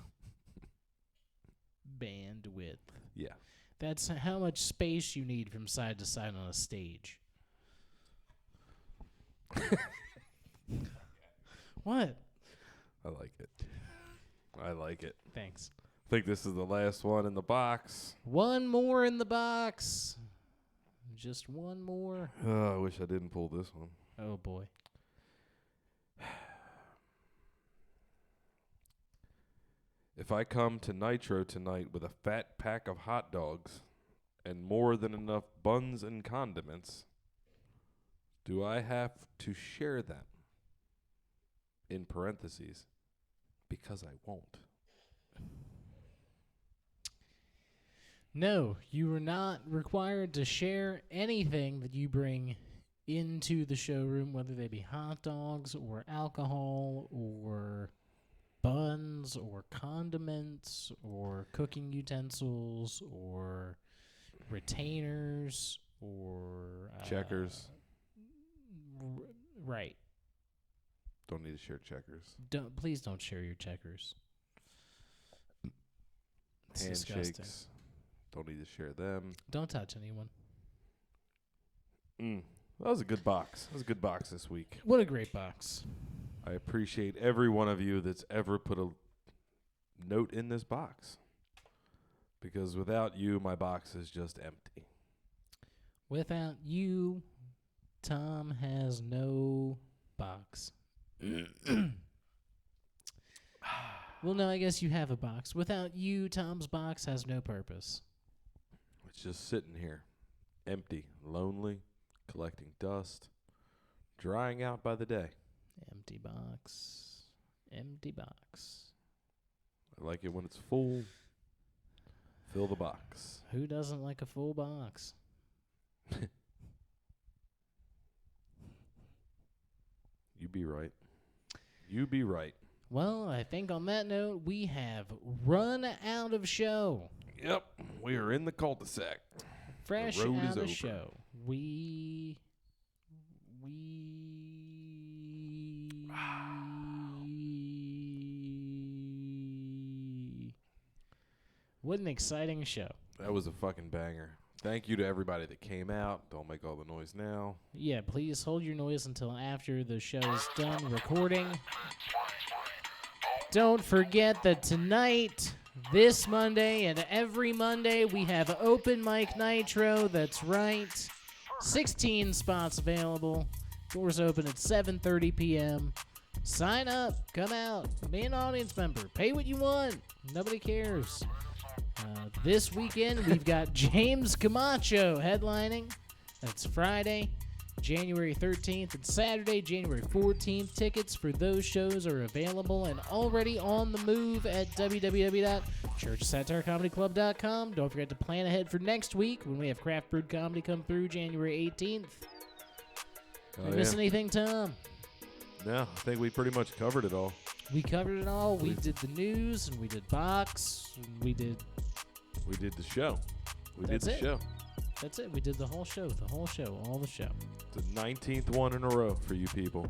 Bandwidth. Yeah. That's how much space you need from side to side on a stage. What? I like it. I like it. Thanks. I think this is the last one in the box. One more in the box. Just one more. Oh, I wish I didn't pull this one. Oh, boy. If I come to Nitro tonight with a fat pack of hot dogs and more than enough buns and condiments, do I have to share them? In parentheses, because I won't. No, you are not required to share anything that you bring into the showroom, whether they be hot dogs or alcohol or buns or condiments or cooking utensils or retainers or checkers. Right. Don't need to share checkers. Please don't share your checkers. It's disgusting. Handshakes. Don't need to share them. Don't touch anyone. That was a good box. That was a good box this week. What a great box. I appreciate every one of you that's ever put a note in this box. Because without you, my box is just empty. Without you, Tom has no box. Well, no, I guess you have a box. Without you, Tom's box has no purpose. It's just sitting here, empty, lonely, collecting dust, drying out by the day. Empty box. Empty box. I like it when it's full. Fill the box. Who doesn't like a full box? You be right. You be right. Well, I think on that note, we have run out of show. Yep. We are in the cul-de-sac. Fresh The road out is of over. show. We What an exciting show. That was a fucking banger. Thank you to everybody that came out. Don't make all the noise now. Yeah, please hold your noise until after the show is done recording. Don't forget that tonight, this Monday, and every Monday, we have Open Mic Nitro. That's right. 16 spots available. Doors open at 7:30 p.m. Sign up. Come out. Be an audience member. Pay what you want. Nobody cares. This weekend, we've got James Comacho headlining. That's Friday, January 13th, and Saturday, January 14th. Tickets for those shows are available and already on the move at www.churchsatireccomedyclub.com. Don't forget to plan ahead for next week when we have Craft Brewed Comedy come through January 18th. Did I miss anything, Tom? No, I think we pretty much covered it all. We covered it all. We did the news, and we did box, and we did the show. That's did the it. show. That's it. We did the whole show, all the show. The 19th one in a row for you people.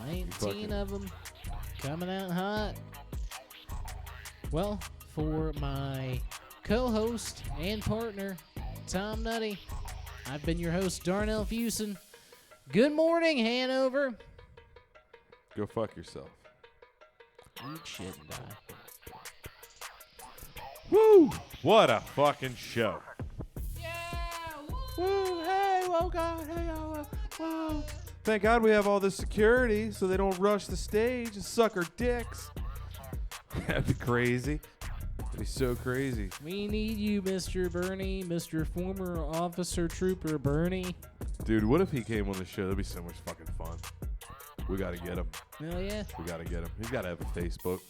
19 of them coming out hot. Well, for my co-host and partner, Tom Nutty, I've been your host, Darnell Fuson. Good morning, Hanover. Go fuck yourself. Eat shit and die. Woo! What a fucking show. Yeah! Woo! Hey, oh God, hey, oh, whoa. Thank God we have all this security so they don't rush the stage and suck our dicks. That'd be crazy. That'd be so crazy. We need you, Mr. Bernie, Mr. Former Officer Trooper Bernie. Dude, what if he came on the show? That'd be so much fucking fun. We gotta get him. Hell yeah. We gotta get him. He's gotta have a Facebook.